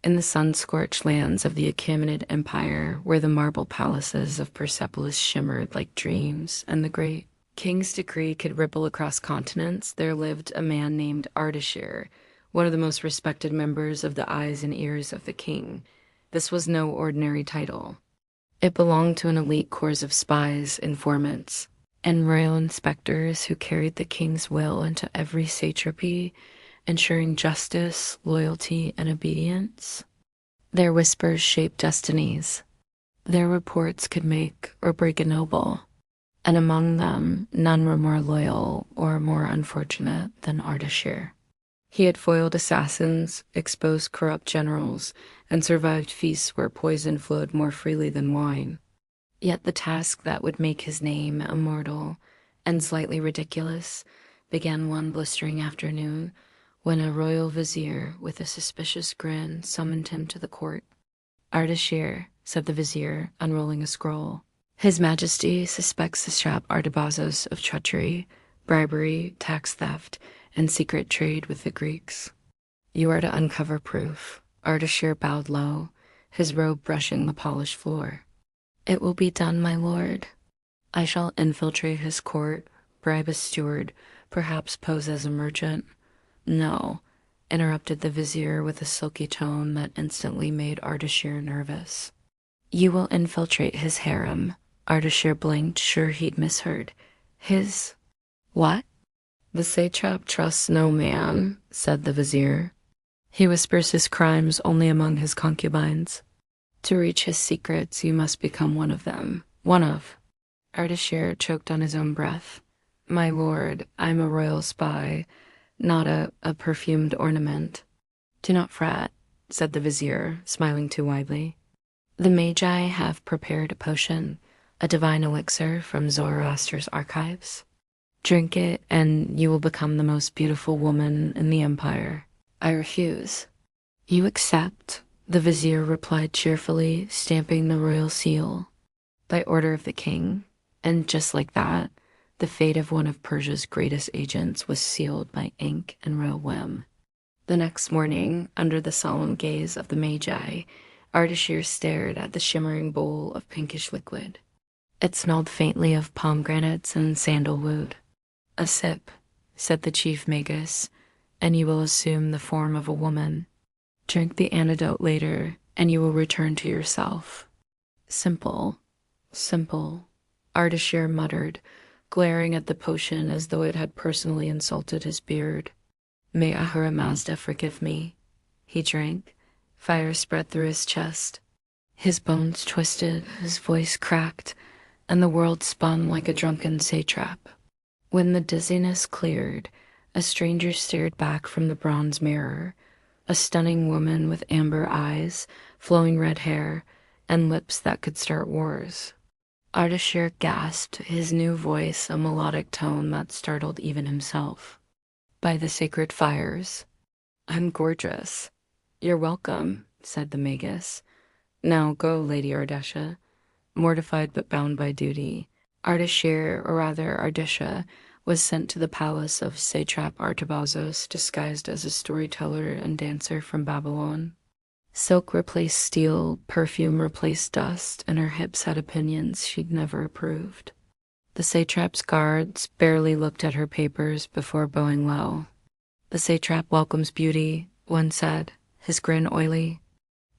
in the sun-scorched lands of the Achaemenid Empire, where the marble palaces of Persepolis shimmered like dreams, and the great king's decree could ripple across continents, there lived a man named Ardashir, one of the most respected members of the eyes and ears of the king. This was no ordinary title. It belonged to an elite corps of spies, informants, and royal inspectors who carried the king's will into every satrapy, ensuring justice, loyalty, and obedience. Their whispers shaped destinies. Their reports could make or break a noble, and among them, none were more loyal or more unfortunate than Ardashir. He had foiled assassins, exposed corrupt generals, and survived feasts where poison flowed more freely than wine. Yet the task that would make his name immortal and slightly ridiculous began one blistering afternoon when a royal vizier with a suspicious grin summoned him to the court. "Ardashir," said the vizier, unrolling a scroll. "His Majesty suspects the satrap Artabazos of treachery, bribery, tax theft, and secret trade with the Greeks. You are to uncover proof." Ardashir bowed low, his robe brushing the polished floor. "It will be done, my lord. I shall infiltrate his court, bribe a steward, perhaps pose as a merchant." "No," interrupted the vizier with a silky tone that instantly made Ardashir nervous. "You will infiltrate his harem." Ardashir blinked, sure he'd misheard. "His... what?" "The satrap trusts no man," said the vizier. "He whispers his crimes only among his concubines. To reach his secrets, you must become one of them." "One of?" Ardashir choked on his own breath. "My lord, I'm a royal spy, not a perfumed ornament." "Do not fret," said the vizier, smiling too widely. "The Magi have prepared a potion, a divine elixir from Zoroaster's archives. Drink it, and you will become the most beautiful woman in the empire." "I refuse." "You accept," the vizier replied cheerfully, stamping the royal seal. "By order of the king." And just like that, the fate of one of Persia's greatest agents was sealed by ink and royal whim. The next morning, under the solemn gaze of the Magi, Ardashir stared at the shimmering bowl of pinkish liquid. It smelled faintly of pomegranates and sandalwood. "A sip," said the chief magus, "and you will assume the form of a woman. Drink the antidote later, and you will return to yourself." "Simple, simple," Ardashir muttered, glaring at the potion as though it had personally insulted his beard. "May Ahura Mazda forgive me." He drank. Fire spread through his chest. His bones twisted, his voice cracked, and the world spun like a drunken satrap. When the dizziness cleared, a stranger stared back from the bronze mirror, a stunning woman with amber eyes, flowing red hair, and lips that could start wars. Ardashir gasped, his new voice a melodic tone that startled even himself. "By the sacred fires, I'm gorgeous." "You're welcome," said the magus. "Now go, Lady Ardesha." Mortified but bound by duty, Ardashir, or rather Ardisha, was sent to the palace of satrap Artabazos, disguised as a storyteller and dancer from Babylon. Silk replaced steel, perfume replaced dust, and her hips had opinions she'd never approved. The satrap's guards barely looked at her papers before bowing low. "The satrap welcomes beauty," one said, his grin oily.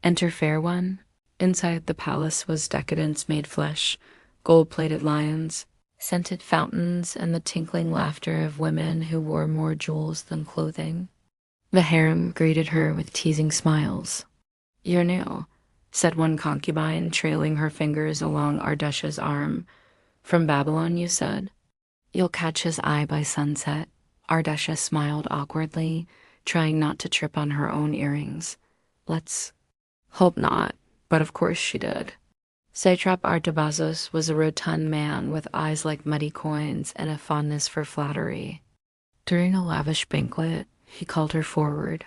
"Enter, fair one." Inside the palace was decadence made flesh, gold-plated lions, scented fountains, and the tinkling laughter of women who wore more jewels than clothing. The harem greeted her with teasing smiles. "You're new," said one concubine, trailing her fingers along Ardesha's arm. "From Babylon, you said?" "You'll catch his eye by sunset." Ardesha smiled awkwardly, trying not to trip on her own earrings. "Let's hope not," but of course she did. Satrap Artabazos was a rotund man with eyes like muddy coins and a fondness for flattery. During a lavish banquet, he called her forward.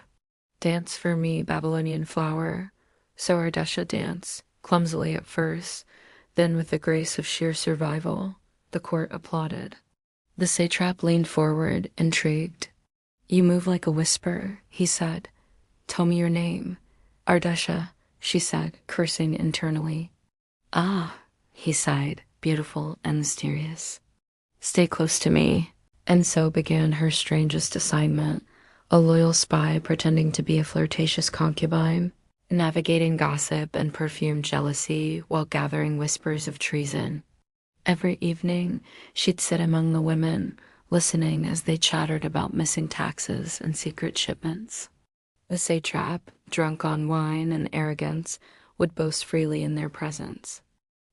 "Dance for me, Babylonian flower." So Ardesha danced, clumsily at first, then with the grace of sheer survival. The court applauded. The satrap leaned forward, intrigued. "You move like a whisper," he said. "Tell me your name." Ardesha, she said, cursing internally. Ah, he sighed, beautiful and mysterious. Stay close to me. And so began her strangest assignment, a loyal spy pretending to be a flirtatious concubine, navigating gossip and perfumed jealousy while gathering whispers of treason. Every evening, she'd sit among the women, listening as they chattered about missing taxes and secret shipments. The satrap, drunk on wine and arrogance, would boast freely in their presence.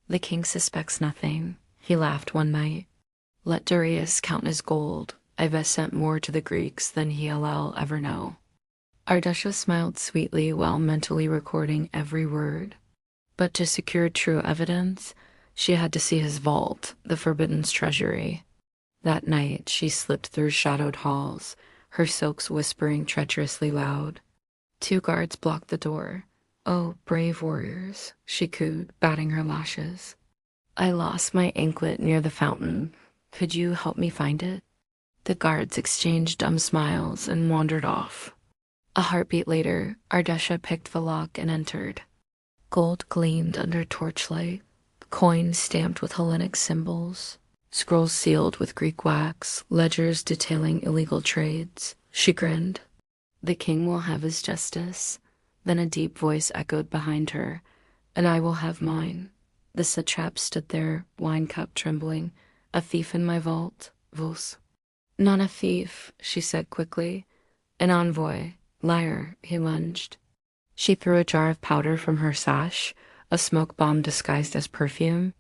The king suspects nothing, he laughed one night. Let Darius count his gold. I've sent more to the Greeks than he'll ever know. Ardesha smiled sweetly while mentally recording every word. But to secure true evidence, she had to see his vault, the Forbidden's treasury. That night, she slipped through shadowed halls, her silks whispering treacherously loud. 2 guards blocked the door. Oh, brave warriors, she cooed, batting her lashes. I lost my anklet near the fountain. Could you help me find it? The guards exchanged dumb smiles and wandered off. A heartbeat later, Ardesha picked the lock and entered. Gold gleamed under torchlight, coins stamped with Hellenic symbols, scrolls sealed with Greek wax, ledgers detailing illegal trades. She grinned. The king will have his justice. Then a deep voice echoed behind her, and I will have mine. The satrap stood there, wine cup trembling. A thief in my vault, vos. Not a thief, she said quickly. An envoy, liar, he lunged. She threw a jar of powder from her sash, a smoke bomb disguised as perfume.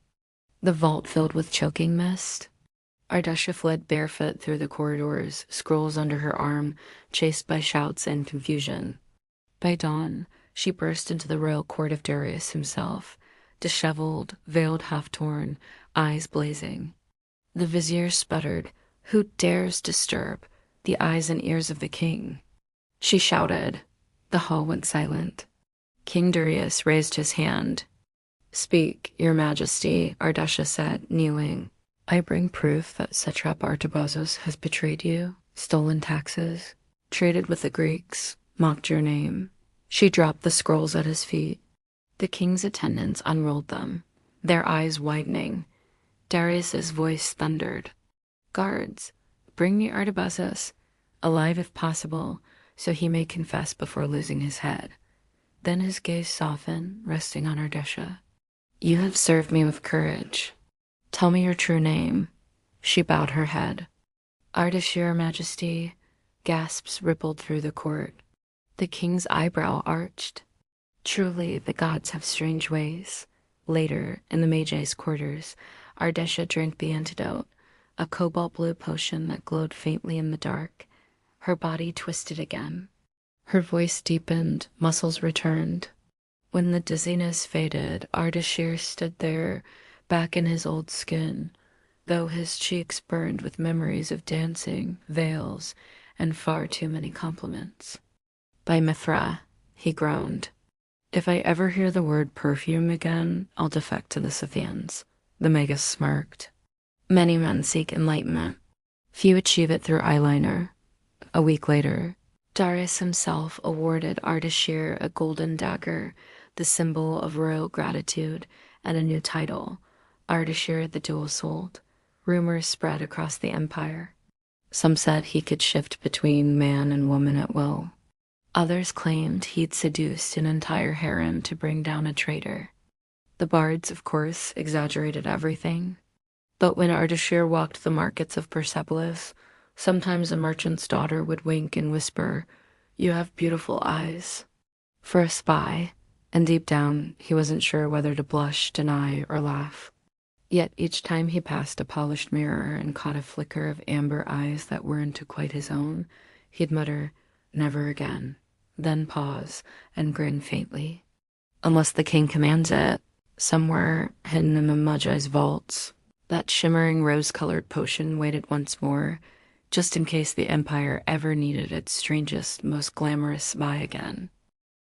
The vault filled with choking mist. Ardesha fled barefoot through the corridors, scrolls under her arm, chased by shouts and confusion. By dawn, she burst into the royal court of Darius himself, disheveled, veiled half-torn, eyes blazing. The vizier sputtered, Who dares disturb the eyes and ears of the king? She shouted. The hall went silent. King Darius raised his hand. Speak, your majesty, Ardesha said, kneeling. I bring proof that satrap Artabazos has betrayed you, stolen taxes, traded with the Greeks, mocked your name. She dropped the scrolls at his feet. The king's attendants unrolled them, their eyes widening. Darius's voice thundered. Guards, bring me Artabazos, alive if possible, so he may confess before losing his head. Then his gaze softened, resting on Ardesha. You have served me with courage. Tell me your true name. She bowed her head. Ardesha, your majesty. Gasps rippled through the court. The king's eyebrow arched. Truly, the gods have strange ways. Later, in the Magi's quarters, Ardesha drank the antidote, a cobalt blue potion that glowed faintly in the dark. Her body twisted again. Her voice deepened, muscles returned. When the dizziness faded, Ardeshir stood there, back in his old skin, though his cheeks burned with memories of dancing, veils, and far too many compliments. By Mithra, he groaned. If I ever hear the word perfume again, I'll defect to the Scythians. The Magus smirked. Many men seek enlightenment. Few achieve it through eyeliner. A week later, Darius himself awarded Ardeshir a golden dagger, the symbol of royal gratitude, and a new title, Ardeshir the Dual-Souled. Rumors spread across the empire. Some said he could shift between man and woman at will. Others claimed he'd seduced an entire harem to bring down a traitor. The bards, of course, exaggerated everything. But when Ardeshir walked the markets of Persepolis, sometimes a merchant's daughter would wink and whisper, You have beautiful eyes. For a spy, and deep down he wasn't sure whether to blush, deny, or laugh. Yet each time he passed a polished mirror and caught a flicker of amber eyes that weren't quite his own, he'd mutter, Never again, then pause and grin faintly. Unless the king commands it, somewhere hidden in the Magi's vaults, that shimmering rose-colored potion waited once more, just in case the empire ever needed its strangest, most glamorous spy again.